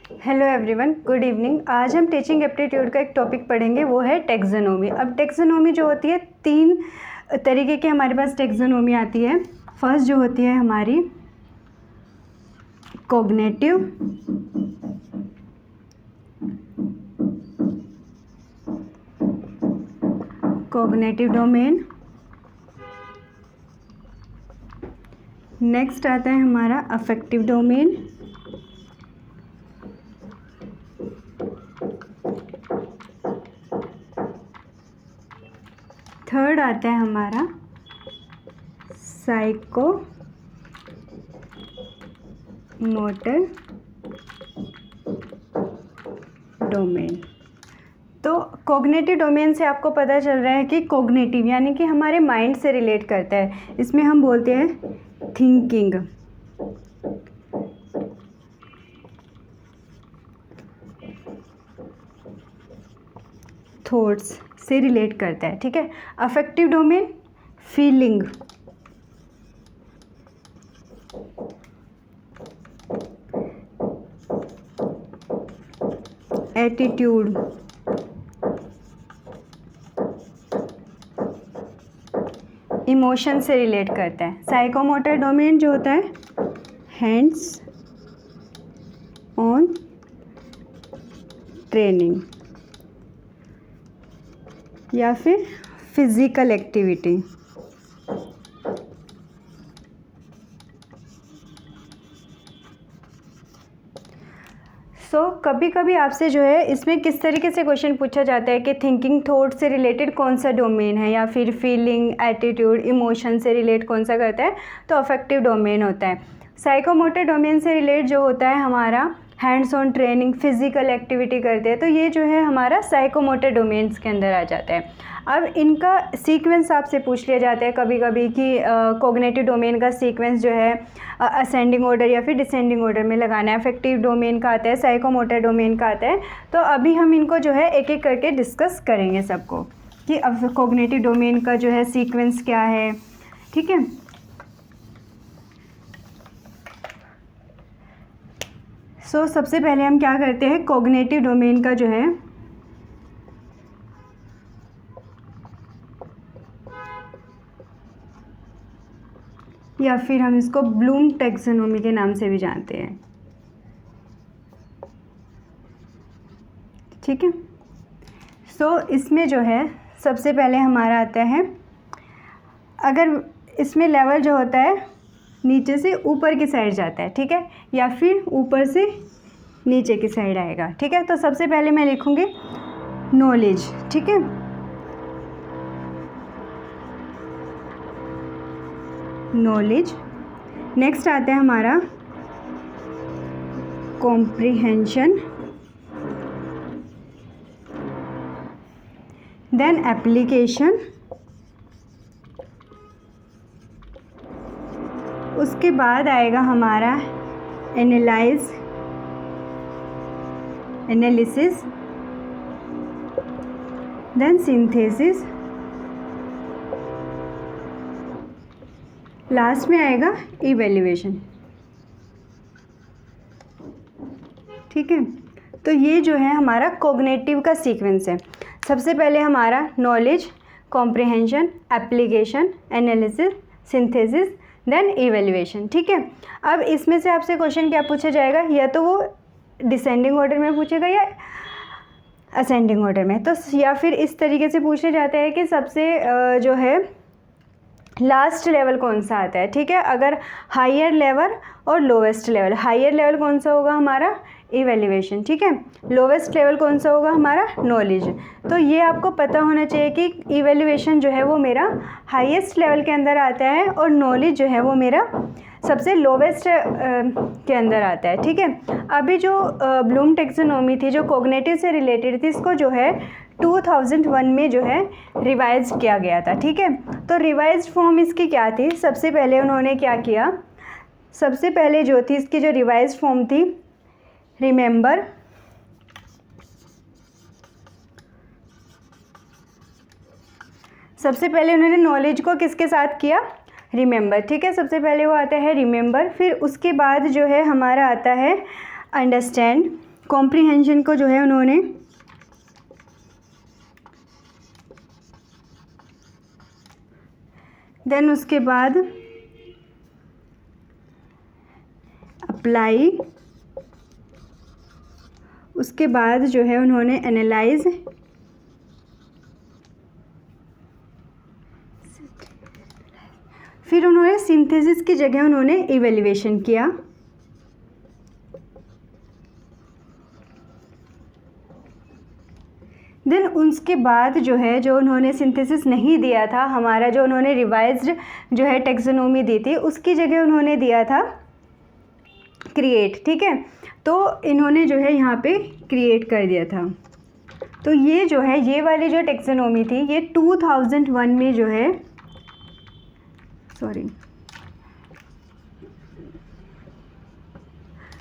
Hello everyone, good evening. आज हम teaching aptitude का एक टॉपिक पढ़ेंगे, वो है टैक्सोनॉमी। अब टैक्सोनॉमी जो होती है, 3 तरीके की हमारे पास टैक्सोनॉमी आती है। फर्स्ट जो होती है हमारी कॉग्निटिव, डोमेन। नेक्स्ट आता है हमारा अफेक्टिव डोमेन। थर्ड आता है हमारा साइको मोटर डोमेन। तो कॉग्निटिव डोमेन से आपको पता चल रहा है कि कॉग्निटिव यानी कि हमारे माइंड से रिलेट करता है। इसमें हम बोलते हैं थिंकिंग, थॉट्स से रिलेट करता है, ठीक है। Affective domain feeling, attitude, emotion से रिलेट करता है। साइकोमोटर डोमेन जो होता है हैंड्स ऑन ट्रेनिंग या फिर फिजिकल एक्टिविटी। कभी कभी आपसे जो है इसमें किस तरीके से क्वेश्चन पूछा जाता है कि थिंकिंग थॉट से रिलेटेड कौन सा डोमेन है, या फिर फीलिंग, एटीट्यूड, इमोशन से रिलेट कौन सा करता है, तो अफेक्टिव डोमेन होता है। साइकोमोटर डोमेन से रिलेट जो होता है हमारा hands on training, physical activity करते हैं, तो ये जो है हमारा साइकोमोटर डोमेन्स के अंदर आ जाता है। अब इनका सीक्वेंस आपसे पूछ लिया जाता है कभी कभी कि कॉग्निटिव डोमेन का सीक्वेंस जो है असेंडिंग ऑर्डर या फिर डिसेंडिंग ऑर्डर में लगाना है। अफेक्टिव डोमेन का आता है, साइकोमोटर डोमेन का आता है। तो अभी हम इनको जो है एक एक करके डिस्कस करेंगे सबको कि अब कॉग्निटिव डोमेन का जो है सीक्वेंस क्या है, ठीक है। सबसे पहले हम क्या करते हैं, कॉग्निटिव डोमेन का जो है या फिर हम इसको ब्लूम टैक्सोनॉमी के नाम से भी जानते हैं, ठीक है। इसमें जो है सबसे पहले हमारा आता है, अगर इसमें लेवल जो होता है नीचे से ऊपर की साइड जाता है, ठीक है, या फिर ऊपर से नीचे की साइड आएगा, ठीक है। तो सबसे पहले मैं लिखूँगी नॉलेज, ठीक है। नॉलेज। नेक्स्ट आता है हमारा कॉम्प्रिहेंशन, देन एप्लीकेशन, उसके बाद आएगा हमारा एनालिसिस, देन सिंथेसिस, लास्ट में आएगा इवैल्यूएशन, ठीक है। तो ये जो है हमारा कॉग्निटिव का सीक्वेंस है। सबसे पहले हमारा knowledge, comprehension, application, analysis, synthesis, then evaluation, ठीक है। अब इसमें से आपसे क्वेश्चन क्या पूछा जाएगा, या तो वो डिसेंडिंग ऑर्डर में पूछेगा या असेंडिंग ऑर्डर में। तो या फिर इस तरीके से पूछे जाते हैं कि सबसे जो है लास्ट लेवल कौन सा आता है, ठीक है। अगर हायर लेवल और लोवेस्ट लेवल, हायर लेवल कौन सा होगा हमारा, इवैल्यूएशन, ठीक है। लोवेस्ट लेवल कौन सा होगा हमारा, नॉलेज। तो ये आपको पता होना चाहिए कि इवैल्यूएशन जो है वो मेरा हाईएस्ट लेवल के अंदर आता है और नॉलेज जो है वो मेरा सबसे लोवेस्ट के अंदर आता है, ठीक है। अभी जो ब्लूम टैक्सोनॉमी थी जो कॉग्निटिव से रिलेटेड थी, इसको जो है 2001 में जो है रिवाइज किया गया था, ठीक है। तो रिवाइज्ड फॉर्म इसकी क्या थी, सबसे पहले उन्होंने क्या किया, सबसे पहले जो थी इसकी जो रिवाइज्ड फॉर्म थी, रिमेंबर, सबसे पहले उन्होंने नॉलेज को किसके साथ किया, रिमेंबर, ठीक है। सबसे पहले वो आता है रिमेंबर, फिर उसके बाद जो है हमारा आता है अंडरस्टैंड, कॉम्प्रिहेंशन को जो है उन्होंने देन उसके बाद अप्लाई, उसके बाद जो है उन्होंने एनालाइज, फिर उन्होंने सिंथेसिस की जगह उन्होंने इवैल्यूएशन किया। देन उसके बाद जो है जो उन्होंने सिंथेसिस नहीं दिया था, हमारा जो उन्होंने रिवाइज्ड जो है टेक्सोनोमी दी थी उसकी जगह उन्होंने दिया था क्रिएट। ठीक है, तो इन्होंने जो है यहाँ पे क्रिएट कर दिया था। तो ये जो है ये वाली जो टेक्सोनोमी थी ये 2001 में जो है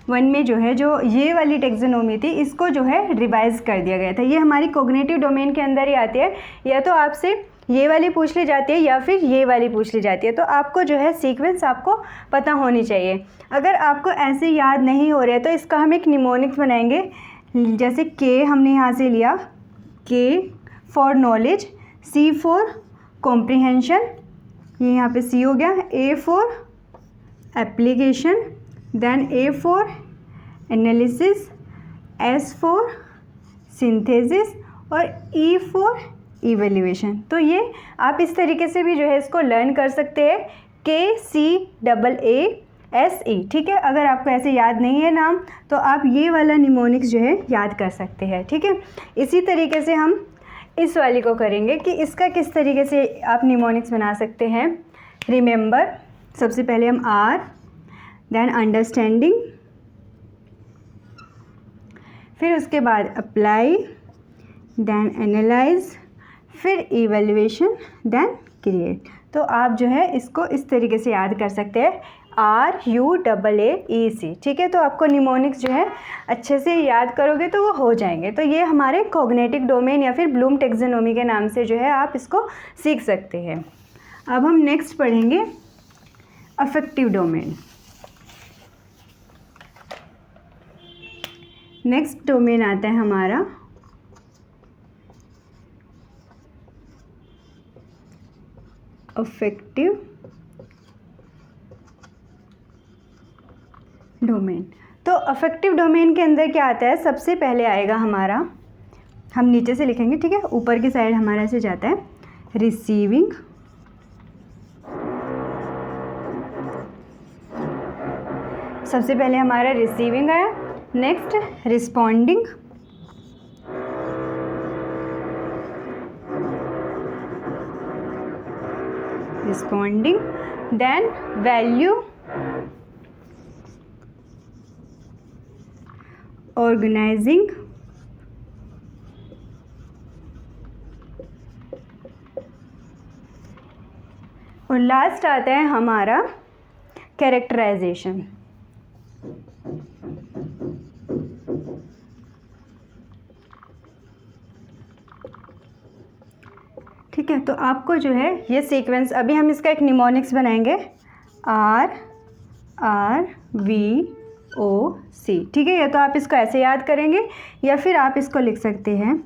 वन में जो है जो ये वाली टेक्सोनोमी थी इसको जो है रिवाइज कर दिया गया था। ये हमारी कॉग्निटिव डोमेन के अंदर ही आती है, या तो आपसे ये वाली पूछ ली जाती है या फिर ये वाली पूछ ली जाती है। तो आपको जो है सीक्वेंस आपको पता होनी चाहिए। अगर आपको ऐसे याद नहीं हो रहा है तो इसका हम एक निमोनिक्स बनाएंगे। जैसे के हमने यहाँ से लिया, K for knowledge, C for comprehension, ये यहाँ पे सी हो गया, A for application, then A for analysis, S for synthesis और ई फॉर इवैल्यूएशन। तो ये आप इस तरीके से भी जो है इसको लर्न कर सकते हैं, के C double A S E. ठीक है, अगर आपको ऐसे याद नहीं है नाम तो आप ये वाला निमोनिक्स जो है याद कर सकते हैं। ठीक है, इसी तरीके से हम इस वाली को करेंगे कि इसका किस तरीके से आप निमोनिक्स बना सकते हैं। रिमेंबर, सबसे पहले हम आर, देन अंडरस्टैंडिंग, फिर उसके बाद अप्लाई, देन एनालाइज, फिर इवैल्यूएशन, देन क्रिएट। तो आप जो है इसको इस तरीके से याद कर सकते हैं, आर यू डबल ए ई सी। ठीक है, तो आपको निमोनिक्स जो है अच्छे से याद करोगे तो वो हो जाएंगे। तो ये हमारे कॉग्निटिव डोमेन या फिर ब्लूम टेक्सोनोमी के नाम से जो है आप इसको सीख सकते हैं। अब हम नेक्स्ट पढ़ेंगे अफेक्टिव डोमेन। नेक्स्ट डोमेन आता है हमारा अफेक्टिव डोमेन। तो अफेक्टिव डोमेन के अंदर क्या आता है, सबसे पहले आएगा हमारा, हम नीचे से लिखेंगे। ठीक है, ऊपर की साइड हमारा से जाता है रिसीविंग, सबसे पहले हमारा रिसीविंग आया, next responding, then value, organising, और लास्ट आता है हमारा कैरेक्टराइजेशन। ठीक है, तो आपको जो है ये सीक्वेंस, अभी हम इसका एक निमोनिक्स बनाएंगे, आर आर वी ओ सी। ठीक है, या तो आप इसको ऐसे याद करेंगे या फिर आप इसको लिख सकते हैं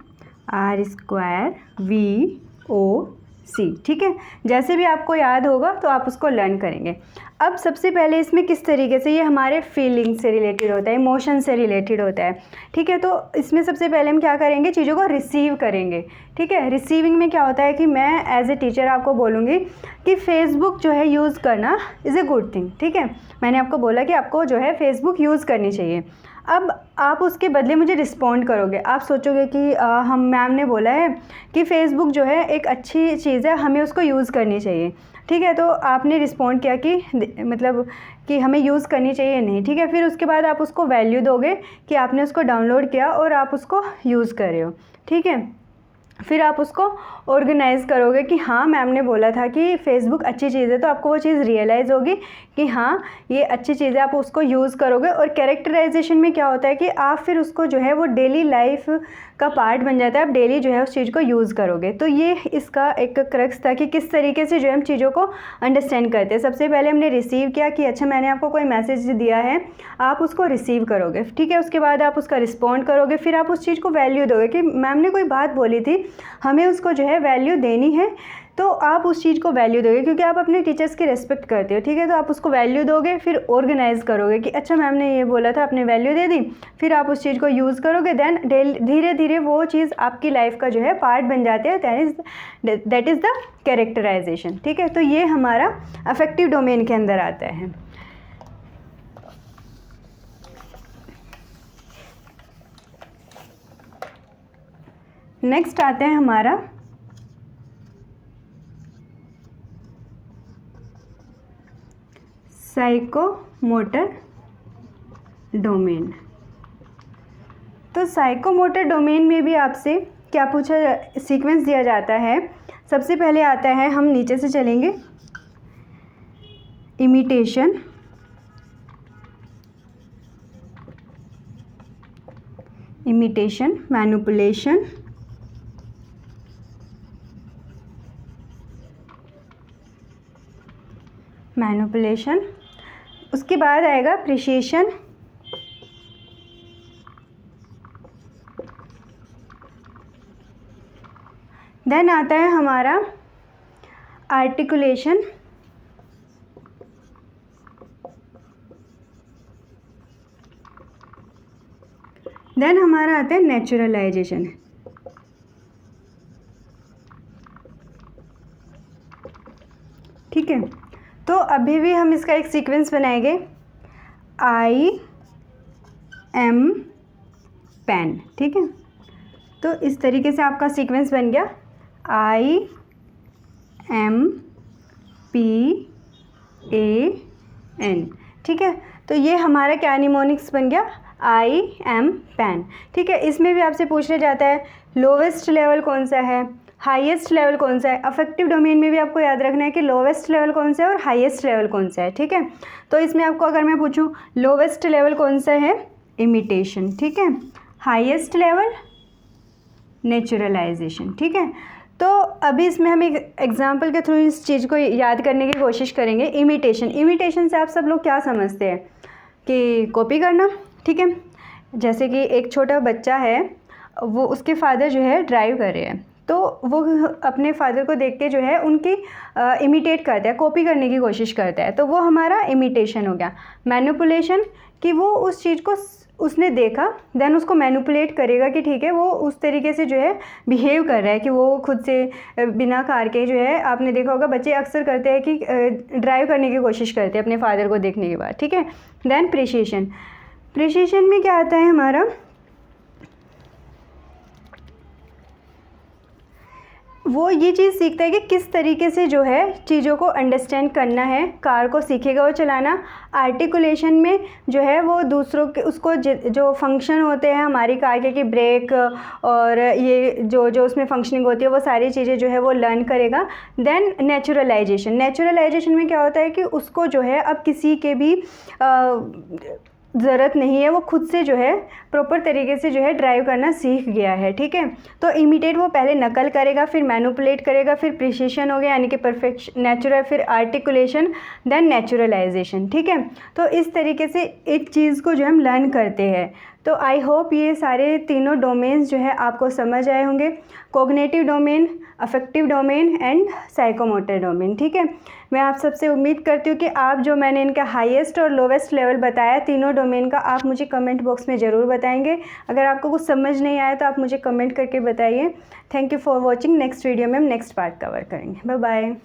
आर स्क्वायर वी ओ सी। ठीक है, जैसे भी आपको याद होगा तो आप उसको लर्न करेंगे। अब सबसे पहले इसमें किस तरीके से, ये हमारे फीलिंग से रिलेटेड होता है, इमोशन से रिलेटेड होता है। ठीक है, तो इसमें सबसे पहले हम क्या करेंगे, चीज़ों को रिसीव करेंगे। ठीक है, रिसीविंग में क्या होता है कि मैं एज ए टीचर आपको बोलूँगी कि फ़ेसबुक जो है यूज़ करना इज़ ए गुड थिंग। ठीक है, मैंने आपको बोला कि आपको जो है फ़ेसबुक यूज़ करनी चाहिए। अब आप उसके बदले मुझे रिस्पॉन्ड करोगे, आप सोचोगे कि हम मैम ने बोला है कि फ़ेसबुक जो है एक अच्छी चीज़ है, हमें उसको यूज़ करनी चाहिए। ठीक है, तो आपने रिस्पॉन्ड किया कि मतलब कि हमें यूज़ करनी चाहिए नहीं। ठीक है, फिर उसके बाद आप उसको वैल्यू दोगे कि आपने उसको डाउनलोड किया और आप उसको यूज़ कर रहे हो। ठीक है, फिर आप उसको ऑर्गेनाइज़ करोगे कि हाँ मैम ने बोला था कि फ़ेसबुक अच्छी चीज़ है, तो आपको वो चीज़ रियलाइज़ होगी कि हाँ ये अच्छी चीज़ है, आप उसको यूज़ करोगे। और कैरेक्टराइजेशन में क्या होता है कि आप फिर उसको जो है वो डेली लाइफ का पार्ट बन जाता है, आप डेली जो है उस चीज़ को यूज़ करोगे। तो ये इसका एक क्रक्स था कि किस तरीके से जो है हम चीज़ों को अंडरस्टैंड करते हैं। सबसे पहले हमने रिसीव किया कि अच्छा मैंने आपको कोई मैसेज दिया है, आप उसको रिसीव करोगे, ठीक है। उसके बाद आप उसका रिस्पॉन्ड करोगे, फिर आप उस चीज़ को वैल्यू दोगे कि मैम ने कोई बात बोली थी, हमें उसको जो है वैल्यू देनी है, तो आप उस चीज़ को वैल्यू दोगे क्योंकि आप अपने टीचर्स की रिस्पेक्ट करते हो, ठीक है। तो आप उसको वैल्यू दोगे, फिर ऑर्गेनाइज़ करोगे कि अच्छा मैम ने ये बोला था, आपने वैल्यू दे दी, फिर आप उस चीज़ को यूज़ करोगे। देन धीरे धीरे वो चीज़ आपकी लाइफ का जो है पार्ट बन जाते हैं। दैट इज़ द कैरेक्टराइजेशन, ठीक है। तो ये हमारा अफेक्टिव डोमेन के अंदर आता है। नेक्स्ट आता है हमारा साइकोमोटर डोमेन। तो साइकोमोटर डोमेन में भी आपसे क्या पूछा, सीक्वेंस दिया जाता है। सबसे पहले आता है, हम नीचे से चलेंगे, इमिटेशन, मैनिपुलेशन, उसके बाद आएगा प्रिसिशन, देन आता है हमारा आर्टिकुलेशन, देन हमारा आता है नेचुरलाइजेशन। ठीक है, तो अभी भी हम इसका एक सीक्वेंस बनाएंगे, आई एम पेन, ठीक है। तो इस तरीके से आपका सीक्वेंस बन गया, I M P A N, ठीक है। तो ये हमारा क्या निमोनिक्स बन गया, आई एम पेन, ठीक है। इसमें भी आपसे पूछने जाता है लोवेस्ट लेवल कौन सा है, हाईएस्ट लेवल कौन सा है। अफेक्टिव डोमेन में भी आपको याद रखना है कि लोवेस्ट लेवल कौन सा है और हाईएस्ट लेवल कौन सा है, ठीक है। तो इसमें आपको अगर मैं पूछूं लोवेस्ट लेवल कौन सा है, इमिटेशन, ठीक है। हाईएस्ट लेवल नेचुरलाइजेशन, ठीक है। तो अभी इसमें हम एक एग्जांपल के थ्रू इस चीज़ को याद करने की कोशिश करेंगे। इमिटेशन से आप सब लोग क्या समझते हैं कि कॉपी करना, ठीक है। जैसे कि एक छोटा बच्चा है, वो उसके फादर जो है ड्राइव कर रहे हैं, तो वो अपने फादर को देख के जो है उनकी इमिटेट करता है, कॉपी करने की कोशिश करता है, तो वो हमारा इमिटेशन हो गया। मैनिपुलेशन कि वो उस चीज़ को उसने देखा, देन उसको मैनिपुलेट करेगा कि ठीक है वो उस तरीके से जो है बिहेव कर रहा है कि वो खुद से बिना कार के जो है, आपने देखा होगा बच्चे अक्सर करते हैं कि ड्राइव करने की कोशिश करते हैं अपने फादर को देखने के बाद, ठीक है। देन प्रिसिशन में क्या आता है हमारा, वो ये चीज़ सीखता है कि किस तरीके से जो है चीज़ों को अंडरस्टैंड करना है, कार को सीखेगा वो चलाना। आर्टिकुलेशन में जो है वो दूसरों के उसको जो फंक्शन होते हैं हमारी कार के, कि ब्रेक और ये जो उसमें फंक्शनिंग होती है, वो सारी चीज़ें जो है वो लर्न करेगा। देन नेचुरलाइजेशन में क्या होता है कि उसको जो है अब किसी के भी ज़रूरत नहीं है, वो खुद से जो है प्रॉपर तरीके से जो है ड्राइव करना सीख गया है, ठीक है। तो इमिटेट वो पहले नकल करेगा, फिर मैनिपुलेट करेगा, फिर प्रिसिशन हो गया यानी कि परफेक्शन, नेचुरल, फिर आर्टिकुलेशन, देन नेचुरलाइजेशन, ठीक है। तो इस तरीके से एक चीज़ को जो हम लर्न करते हैं। तो आई होप ये सारे तीनों डोमेन्स जो है आपको समझ आए होंगे, cognitive domain, affective domain and psychomotor domain, ठीक है। मैं आप सबसे उम्मीद करती हूँ कि आप जो मैंने इनका हाईएस्ट और लोवेस्ट लेवल बताया तीनों डोमेन का, आप मुझे कमेंट बॉक्स में ज़रूर बताएंगे। अगर आपको कुछ समझ नहीं आया तो आप मुझे कमेंट करके बताइए। Thank you for watching. Next video में हम नेक्स्ट पार्ट कवर करेंगे। Bye bye.